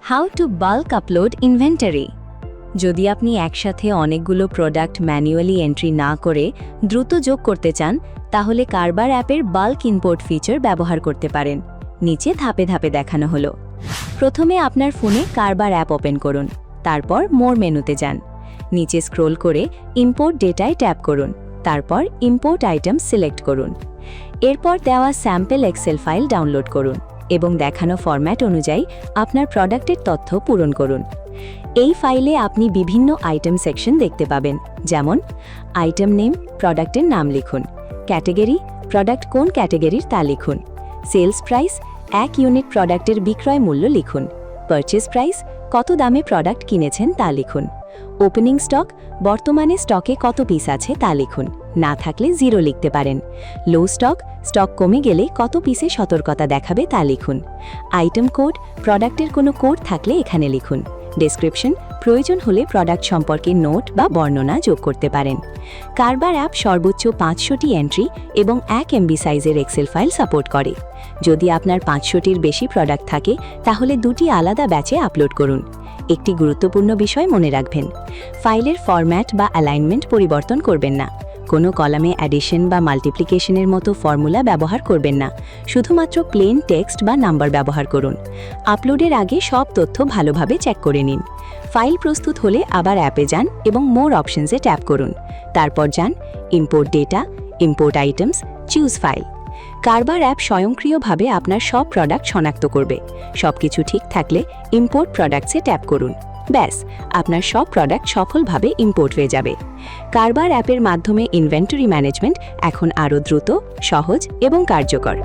How to bulk upload inventory. যদি আপনি একসাথে অনেকগুলো প্রোডাক্ট ম্যানুয়ালি এন্ট্রি না করে দ্রুত যোগ করতে চান, তাহলে কারবার অ্যাপের বাল্ক ইম্পোর্ট ফিচার ব্যবহার করতে পারেন। নিচে ধাপে ধাপে দেখানো হলো। প্রথমে আপনার ফোনে কারবার অ্যাপ ওপেন করুন, তারপর মোর মেনুতে যান। নিচে স্ক্রোল করে ইম্পোর্ট ডেটায় ট্যাপ করুন, তারপর ইম্পোর্ট আইটেম সিলেক্ট করুন। এরপর দেওয়া স্যাম্পল এক্সেল ফাইল ডাউনলোড করুন এবং দেখানো ফরম্যাট অনুযায়ী আপনার প্রোডাক্টের তথ্য পূরণ করুন। এই ফাইলে আপনি বিভিন্ন আইটেম সেকশন দেখতে পাবেন, যেমন আইটেম নেম, প্রোডাক্টের নাম লিখুন। ক্যাটেগরি, প্রোডাক্ট কোন ক্যাটেগরির তা লিখুন। সেলস প্রাইস, এক ইউনিট প্রোডাক্টের বিক্রয় মূল্য লিখুন। পারচেজ প্রাইস, কত দামে প্রোডাক্ট কিনেছেন তা লিখুন। ওপেনিং স্টক, বর্তমানে স্টকে কত পিস আছে তা লিখুন, না থাকলে 0 লিখতে পারেন। লো স্টক, স্টক কমে গেলে কত পিসে সতর্কতা দেখাবে তা লিখুন। আইটেম কোড, প্রোডাক্টের কোনো কোড থাকলে এখানে লিখুন। ডেসক্রিপশন, প্রয়োজন হলে প্রোডাক্ট সম্পর্কে নোট বা বর্ণনা যোগ করতে পারেন। কারবার অ্যাপ সর্বোচ্চ 500টি এন্ট্রি এবং 1 MB সাইজের এক্সেল ফাইল সাপোর্ট করে। যদি আপনার 500টির বেশি প্রোডাক্ট থাকে, তাহলে 2টি আলাদা ব্যাচে আপলোড করুন। একটি গুরুত্বপূর্ণ বিষয় মনে রাখবেন, ফাইলের ফরম্যাট বা অ্যালাইনমেন্ট পরিবর্তন করবেন না। কোনো কলামে অ্যাডিশন বা মাল্টিপ্লিকেশনের মতো ফর্মুলা ব্যবহার করবেন না। শুধুমাত্র প্লেন টেক্সট বা নাম্বার ব্যবহার করুন। আপলোডের আগে সব তথ্য ভালোভাবে চেক করে নিন। ফাইল প্রস্তুত হলে আবার অ্যাপে যান এবং মোর অপশনসে ট্যাপ করুন। তারপর যান import data, import items, choose file. কারবার অ্যাপ স্বয়ংক্রিয়ভাবে আপনার সব প্রোডাক্ট শনাক্ত করবে। সবকিছু ঠিক থাকলে ইম্পোর্ট প্রোডাক্টসে ট্যাপ করুন। ব্যাস, আপনার সব প্রোডাক্ট সফলভাবে ইম্পোর্ট হয়ে যাবে। কারবার অ্যাপের মাধ্যমে ইনভেন্টরি ম্যানেজমেন্ট এখন আরও দ্রুত, সহজ এবং কার্যকর।